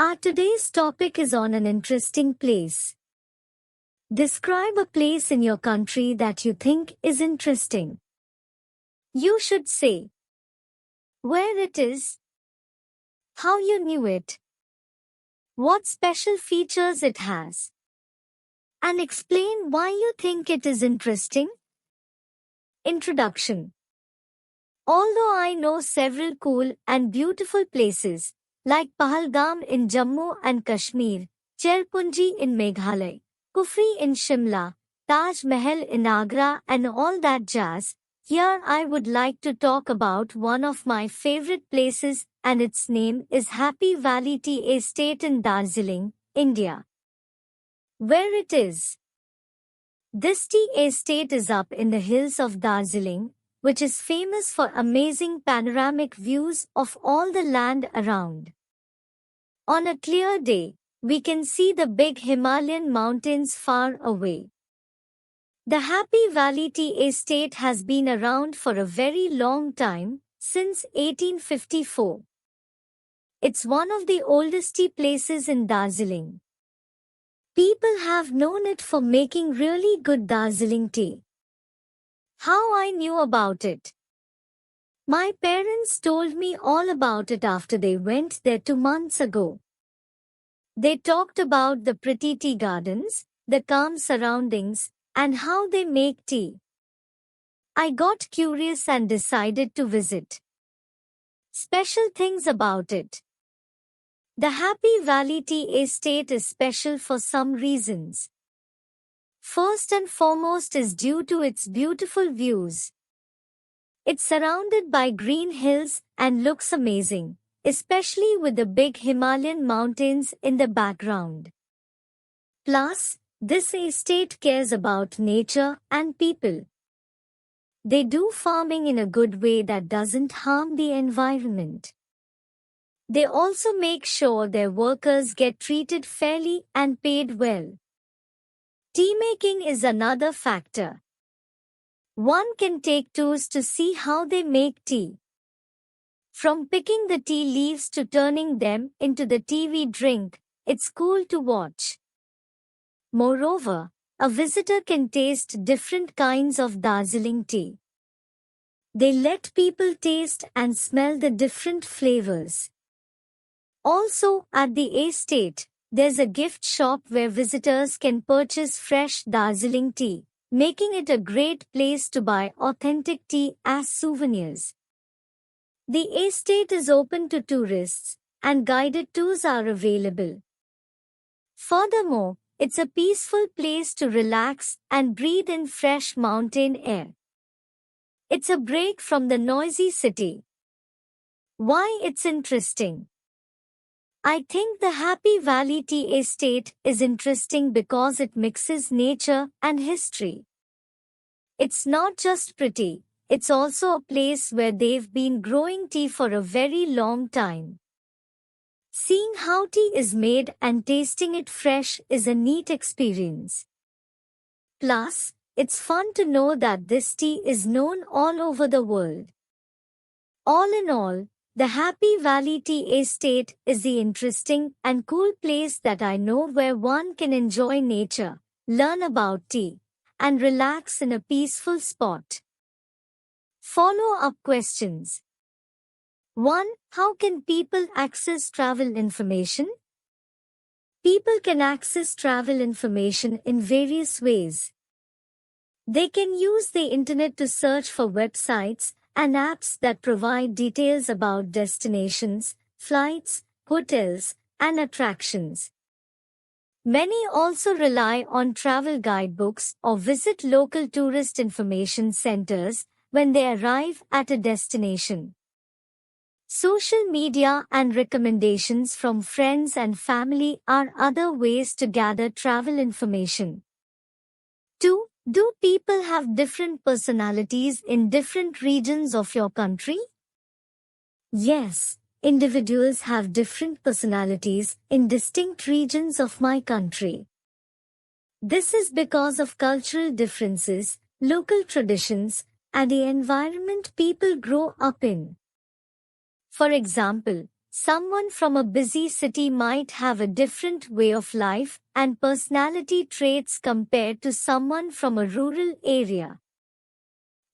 Our today's topic is on an interesting place. Describe a place in your country that you think is interesting. You should say where it is, how you knew it, what special features it has, and explain why you think it is interesting. Introduction. Although I know several cool and beautiful places, like Pahalgam in Jammu and Kashmir, Cherpunji in Meghalaya, Kufri in Shimla, Taj Mahal in Agra and all that jazz, here I would like to talk about one of my favorite places, and its name is Happy Valley Tea Estate in Darjeeling, India. Where it is? This tea estate is up in the hills of Darjeeling, which is famous for amazing panoramic views of all the land around. On a clear day, we can see the big Himalayan mountains far away. The Happy Valley Tea Estate has been around for a very long time, since 1854. It's one of the oldest tea places in Darjeeling. People have known it for making really good Darjeeling tea. How I knew about it? My parents told me all about it after they went there 2 months ago. They talked about the pretty tea gardens, the calm surroundings, and how they make tea. I got curious and decided to visit. Special things about it. The Happy Valley Tea Estate is special for some reasons. First and foremost is due to its beautiful views. It's surrounded by green hills and looks amazing, especially with the big Himalayan mountains in the background. Plus, this estate cares about nature and people. They do farming in a good way that doesn't harm the environment. They also make sure their workers get treated fairly and paid well. Tea making is another factor. One can take tours to see how they make tea. From picking the tea leaves to turning them into the tea we drink, it's cool to watch. Moreover, a visitor can taste different kinds of Darjeeling tea. They let people taste and smell the different flavors. Also, at the estate, there's a gift shop where visitors can purchase fresh Darjeeling tea, making it a great place to buy authentic tea as souvenirs. The estate is open to tourists, and guided tours are available. Furthermore, it's a peaceful place to relax and breathe in fresh mountain air. It's a break from the noisy city. Why it's interesting? I think the Happy Valley Tea Estate is interesting because it mixes nature and history. It's not just pretty, it's also a place where they've been growing tea for a very long time. Seeing how tea is made and tasting it fresh is a neat experience. Plus, it's fun to know that this tea is known all over the world. All in all, the Happy Valley Tea Estate is the interesting and cool place that I know where one can enjoy nature, learn about tea, and relax in a peaceful spot. Follow-up questions. 1. How can people access travel information? People can access travel information in various ways. They can use the internet to search for websites and apps that provide details about destinations, flights, hotels, and attractions. Many also rely on travel guidebooks or visit local tourist information centers when they arrive at a destination. Social media and recommendations from friends and family are other ways to gather travel information. 2. Do people have different personalities in different regions of your country? Yes, individuals have different personalities in distinct regions of my country. This is because of cultural differences, local traditions, and the environment people grow up in. For example, Someone from a busy city might have a different way of life and personality traits compared to someone from a rural area.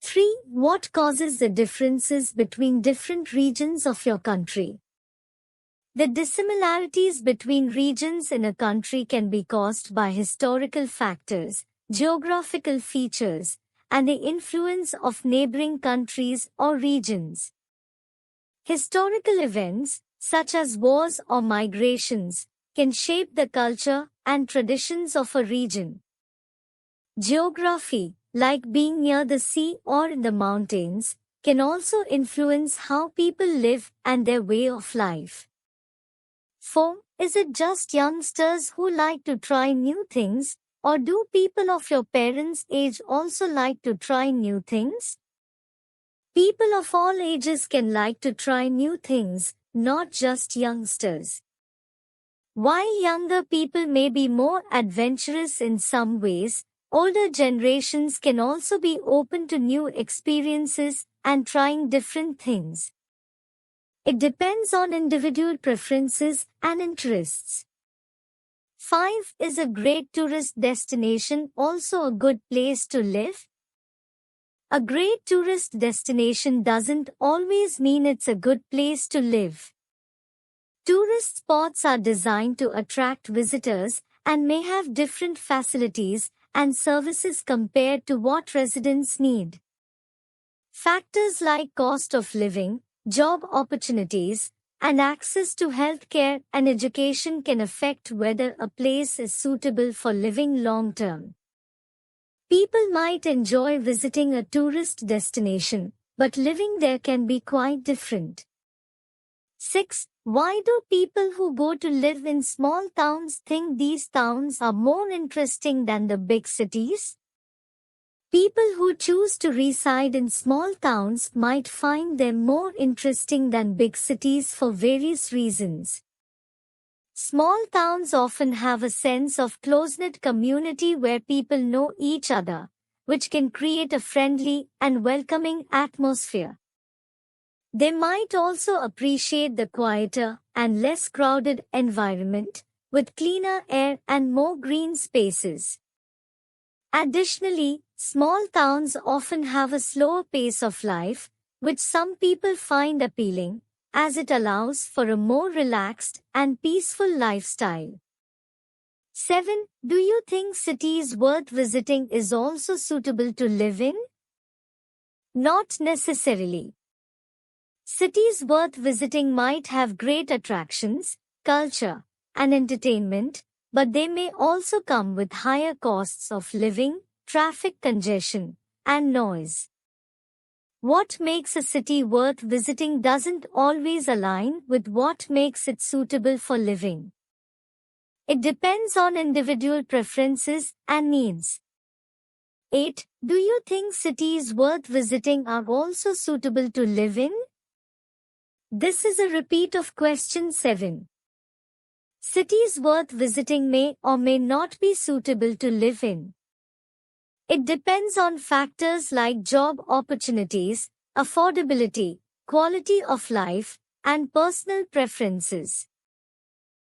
3. What causes the differences between different regions of your country? The dissimilarities between regions in a country can be caused by historical factors, geographical features, and the influence of neighboring countries or regions. Historical events, such as wars or migrations, can shape the culture and traditions of a region. Geography, like being near the sea or in the mountains, can also influence how people live and their way of life. 4. Is it just youngsters who like to try new things, or do people of your parents' age also like to try new things? People of all ages can like to try new things, not just youngsters. While younger people may be more adventurous in some ways, older generations can also be open to new experiences and trying different things. It depends on individual preferences and interests. 5. Is a great tourist destination also a good place to live? A great tourist destination doesn't always mean it's a good place to live. Tourist spots are designed to attract visitors and may have different facilities and services compared to what residents need. Factors like cost of living, job opportunities, and access to healthcare and education can affect whether a place is suitable for living long term. People might enjoy visiting a tourist destination, but living there can be quite different. 6. Why do people who go to live in small towns think these towns are more interesting than the big cities? People who choose to reside in small towns might find them more interesting than big cities for various reasons. Small towns often have a sense of close-knit community where people know each other, which can create a friendly and welcoming atmosphere. They might also appreciate the quieter and less crowded environment, with cleaner air and more green spaces. Additionally, small towns often have a slower pace of life, which some people find appealing, as it allows for a more relaxed and peaceful lifestyle. 7. Do you think cities worth visiting is also suitable to live in? Not necessarily. Cities worth visiting might have great attractions, culture, and entertainment, but they may also come with higher costs of living, traffic congestion, and noise. What makes a city worth visiting doesn't always align with what makes it suitable for living. It depends on individual preferences and needs. 8. Do you think cities worth visiting are also suitable to live in? This is a repeat of question 7. Cities worth visiting may or may not be suitable to live in. It depends on factors like job opportunities, affordability, quality of life, and personal preferences.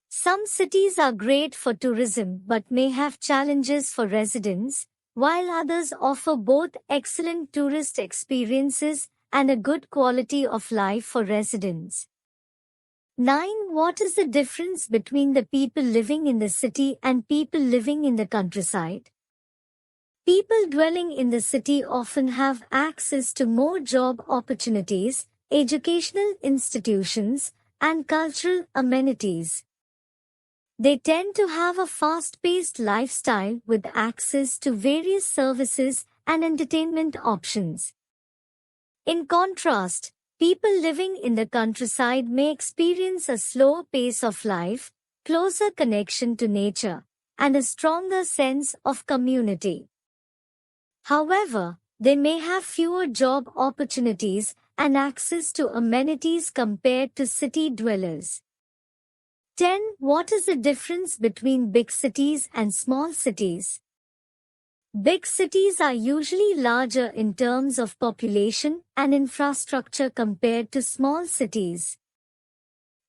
Some cities are great for tourism but may have challenges for residents, while others offer both excellent tourist experiences and a good quality of life for residents. 9. What is the difference between the people living in the city and people living in the countryside? People dwelling in the city often have access to more job opportunities, educational institutions, and cultural amenities. They tend to have a fast-paced lifestyle with access to various services and entertainment options. In contrast, people living in the countryside may experience a slower pace of life, closer connection to nature, and a stronger sense of community. However, they may have fewer job opportunities and access to amenities compared to city dwellers. 10. What is the difference between big cities and small cities? Big cities are usually larger in terms of population and infrastructure compared to small cities.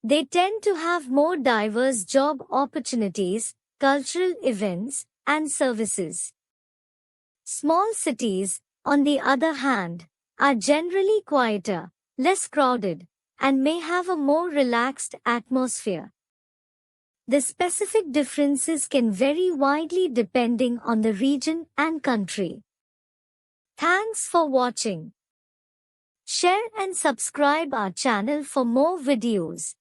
They tend to have more diverse job opportunities, cultural events, and services. Small cities, on the other hand, are generally quieter, less crowded, and may have a more relaxed atmosphere. The specific differences can vary widely depending on the region and country. Thanks for watching. Share and subscribe our channel for more videos.